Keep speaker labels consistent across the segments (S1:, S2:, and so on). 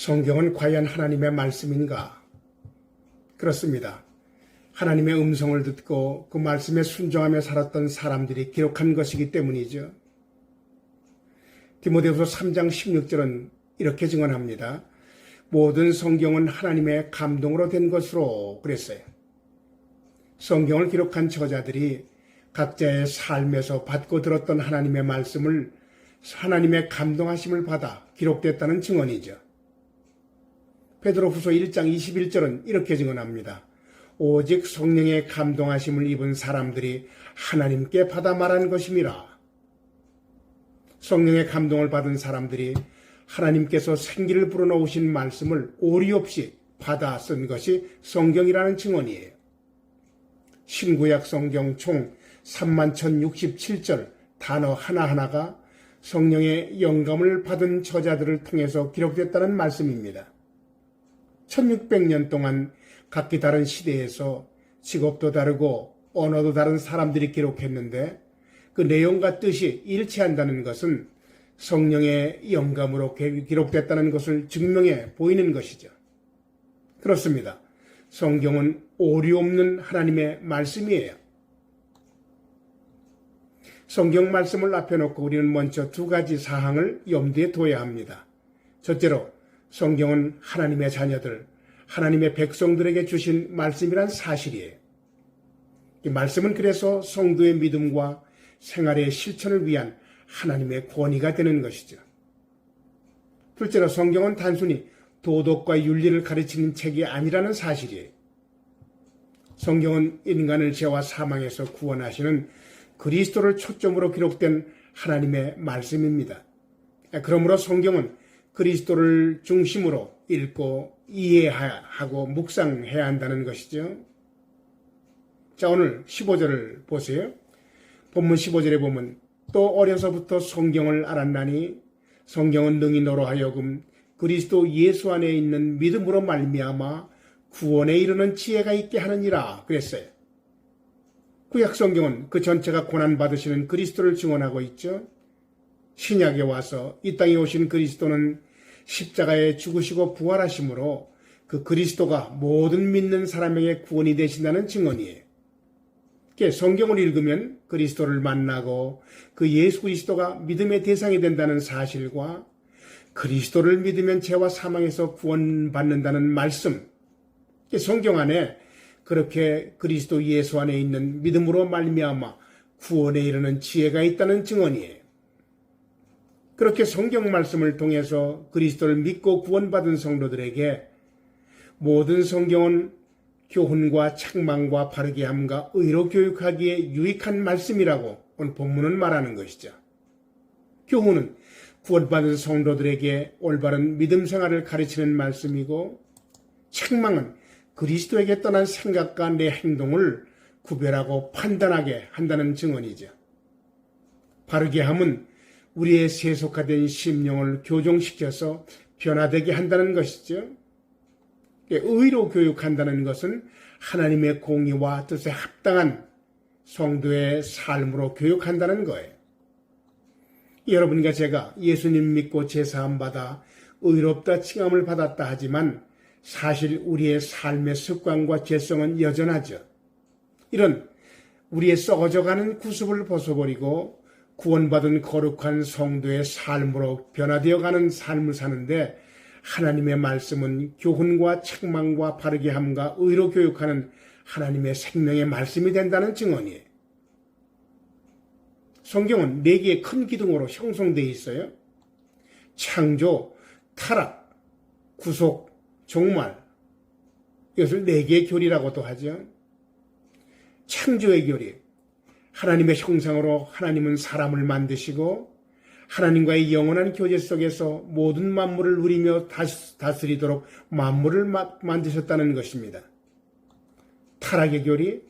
S1: 성경은 과연 하나님의 말씀인가? 그렇습니다. 하나님의 음성을 듣고 그 말씀에 순종하며 살았던 사람들이 기록한 것이기 때문이죠. 디모데후서 3장 16절은 이렇게 증언합니다. 모든 성경은 하나님의 감동으로 된 것으로 그랬어요. 성경을 기록한 저자들이 각자의 삶에서 받고 들었던 하나님의 말씀을 하나님의 감동하심을 받아 기록됐다는 증언이죠. 베드로후서 1장 21절은 이렇게 증언합니다. 오직 성령의 감동하심을 입은 사람들이 하나님께 받아 말한 것임이라. 성령의 감동을 받은 사람들이 하나님께서 생기를 불어넣으신 말씀을 오리 없이 받아 쓴 것이 성경이라는 증언이에요. 신구약 성경 총 31,067절 단어 하나하나가 성령의 영감을 받은 저자들을 통해서 기록됐다는 말씀입니다. 1600년 동안 각기 다른 시대에서 직업도 다르고 언어도 다른 사람들이 기록했는데 그 내용과 뜻이 일치한다는 것은 성령의 영감으로 기록됐다는 것을 증명해 보이는 것이죠. 그렇습니다. 성경은 오류 없는 하나님의 말씀이에요. 성경 말씀을 앞에 놓고 우리는 먼저 두 가지 사항을 염두에 둬야 합니다. 첫째로 성경은 하나님의 자녀들, 하나님의 백성들에게 주신 말씀이란 사실이에요. 이 말씀은 그래서 성도의 믿음과 생활의 실천을 위한 하나님의 권위가 되는 것이죠. 둘째로 성경은 단순히 도덕과 윤리를 가르치는 책이 아니라는 사실이에요. 성경은 인간을 죄와 사망에서 구원하시는 그리스도를 초점으로 기록된 하나님의 말씀입니다. 그러므로 성경은 그리스도를 중심으로 읽고 이해하고 묵상해야 한다는 것이죠. 자, 오늘 15절을 보세요. 본문 15절에 보면 또 어려서부터 성경을 알았나니 성경은 능히 너로 하여금 그리스도 예수 안에 있는 믿음으로 말미암아 구원에 이르는 지혜가 있게 하느니라 그랬어요. 구약 성경은 그 전체가 고난받으시는 그리스도를 증언하고 있죠. 신약에 와서 이 땅에 오신 그리스도는 십자가에 죽으시고 부활하심으로 그 그리스도가 모든 믿는 사람에게 구원이 되신다는 증언이에요. 성경을 읽으면 그리스도를 만나고 그 예수 그리스도가 믿음의 대상이 된다는 사실과 그리스도를 믿으면 죄와 사망에서 구원받는다는 말씀, 성경 안에 그렇게 그리스도 예수 안에 있는 믿음으로 말미암아 구원에 이르는 지혜가 있다는 증언이에요. 그렇게 성경 말씀을 통해서 그리스도를 믿고 구원받은 성도들에게 모든 성경은 교훈과 책망과 바르게 함과 의로 교육하기에 유익한 말씀이라고 오늘 본문은 말하는 것이죠. 교훈은 구원받은 성도들에게 올바른 믿음 생활을 가르치는 말씀이고, 책망은 그리스도에게 떠난 생각과 내 행동을 구별하고 판단하게 한다는 증언이죠. 바르게 함은 우리의 세속화된 심령을 교정시켜서 변화되게 한다는 것이죠. 의로 교육한다는 것은 하나님의 공의와 뜻에 합당한 성도의 삶으로 교육한다는 거예요. 여러분과 제가 예수님 믿고 제사함 받아 의롭다 칭함을 받았다 하지만 사실 우리의 삶의 습관과 죄성은 여전하죠. 이런 우리의 썩어져가는 구습을 벗어버리고 구원받은 거룩한 성도의 삶으로 변화되어가는 삶을 사는데 하나님의 말씀은 교훈과 책망과 바르게 함과 의로 교육하는 하나님의 생명의 말씀이 된다는 증언이에요. 성경은 4개의 큰 기둥으로 형성되어 있어요. 창조, 타락, 구속, 종말. 이것을 4개의 교리라고도 하죠. 창조의 교리. 하나님의 형상으로 하나님은 사람을 만드시고 하나님과의 영원한 교제 속에서 모든 만물을 누리며 다스리도록 만물을 만드셨다는 것입니다. 타락의 교리,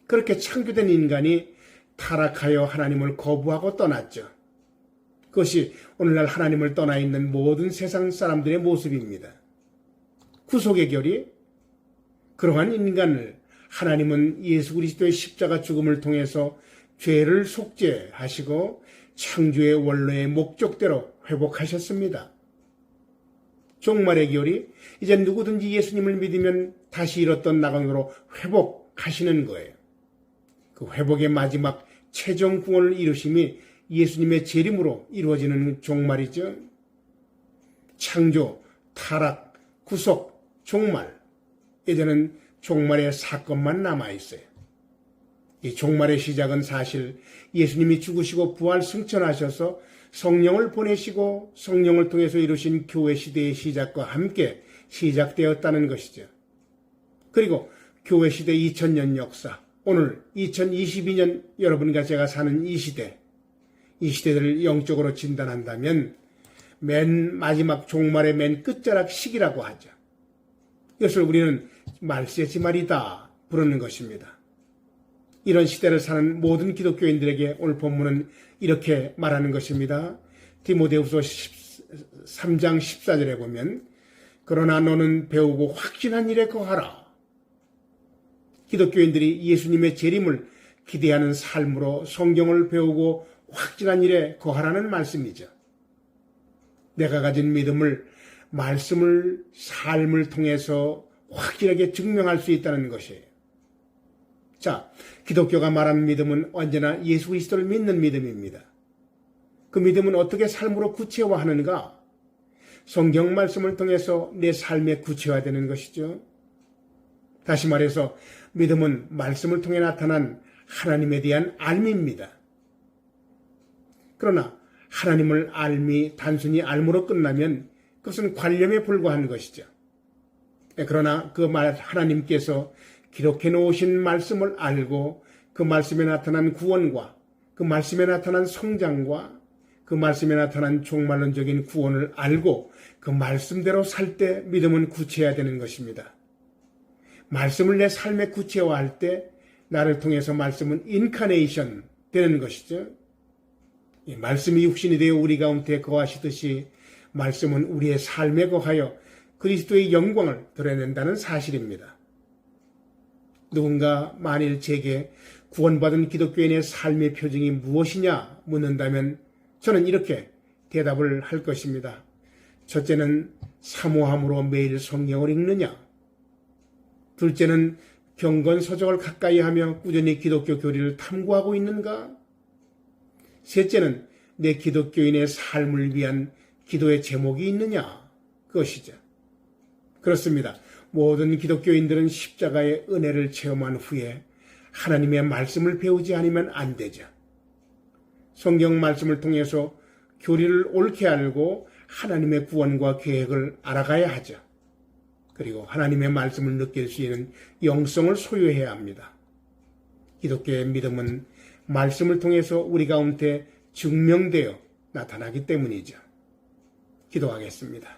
S1: 그렇게 창조된 인간이 타락하여 하나님을 거부하고 떠났죠. 그것이 오늘날 하나님을 떠나 있는 모든 세상 사람들의 모습입니다. 구속의 교리, 그러한 인간을 하나님은 예수 그리스도의 십자가 죽음을 통해서 죄를 속죄하시고 창조의 원로의 목적대로 회복하셨습니다. 종말의 교리, 이제 누구든지 예수님을 믿으면 다시 잃었던 나강으로 회복하시는 거예요. 그 회복의 마지막 최종 구원을 이루심이 예수님의 재림으로 이루어지는 종말이죠. 창조, 타락, 구속, 종말. 이제는 종말의 사건만 남아있어요. 이 종말의 시작은 사실 예수님이 죽으시고 부활 승천하셔서 성령을 보내시고 성령을 통해서 이루신 교회 시대의 시작과 함께 시작되었다는 것이죠. 그리고 교회 시대 2000년 역사, 오늘 2022년 여러분과 제가 사는 이 시대를 영적으로 진단한다면 맨 마지막 종말의 맨 끝자락 시기라고 하죠. 이것을 우리는 말세지말이다 부르는 것입니다. 이런 시대를 사는 모든 기독교인들에게 오늘 본문은 이렇게 말하는 것입니다. 디모데후서 3장 14절에 보면 그러나 너는 배우고 확신한 일에 거하라. 기독교인들이 예수님의 재림을 기대하는 삶으로 성경을 배우고 확신한 일에 거하라는 말씀이죠. 내가 가진 믿음을 말씀을 삶을 통해서 확실하게 증명할 수 있다는 것이에요. 자, 기독교가 말하는 믿음은 언제나 예수 그리스도를 믿는 믿음입니다. 그 믿음은 어떻게 삶으로 구체화하는가? 성경 말씀을 통해서 내 삶에 구체화되는 것이죠. 다시 말해서 믿음은 말씀을 통해 나타난 하나님에 대한 알미입니다. 그러나 하나님을 알미 단순히 알므로 끝나면 그것은 관념에 불과한 것이죠. 그러나 그 하나님께서 기록해 놓으신 말씀을 알고 그 말씀에 나타난 구원과 그 말씀에 나타난 성장과 그 말씀에 나타난 종말론적인 구원을 알고 그 말씀대로 살 때 믿음은 구체화되는 것입니다. 말씀을 내 삶에 구체화할 때 나를 통해서 말씀은 인카네이션 되는 것이죠. 이 말씀이 육신이 되어 우리 가운데 거하시듯이 말씀은 우리의 삶에 거하여 그리스도의 영광을 드러낸다는 사실입니다. 누군가 만일 제게 구원받은 기독교인의 삶의 표징이 무엇이냐 묻는다면 저는 이렇게 대답을 할 것입니다. 첫째는 사모함으로 매일 성경을 읽느냐? 둘째는 경건서적을 가까이 하며 꾸준히 기독교 교리를 탐구하고 있는가? 셋째는 내 기독교인의 삶을 위한 기도의 제목이 있느냐? 그것이죠. 그렇습니다. 모든 기독교인들은 십자가의 은혜를 체험한 후에 하나님의 말씀을 배우지 않으면 안 되죠. 성경 말씀을 통해서 교리를 옳게 알고 하나님의 구원과 계획을 알아가야 하죠. 그리고 하나님의 말씀을 느낄 수 있는 영성을 소유해야 합니다. 기독교의 믿음은 말씀을 통해서 우리 가운데 증명되어 나타나기 때문이죠. 기도하겠습니다.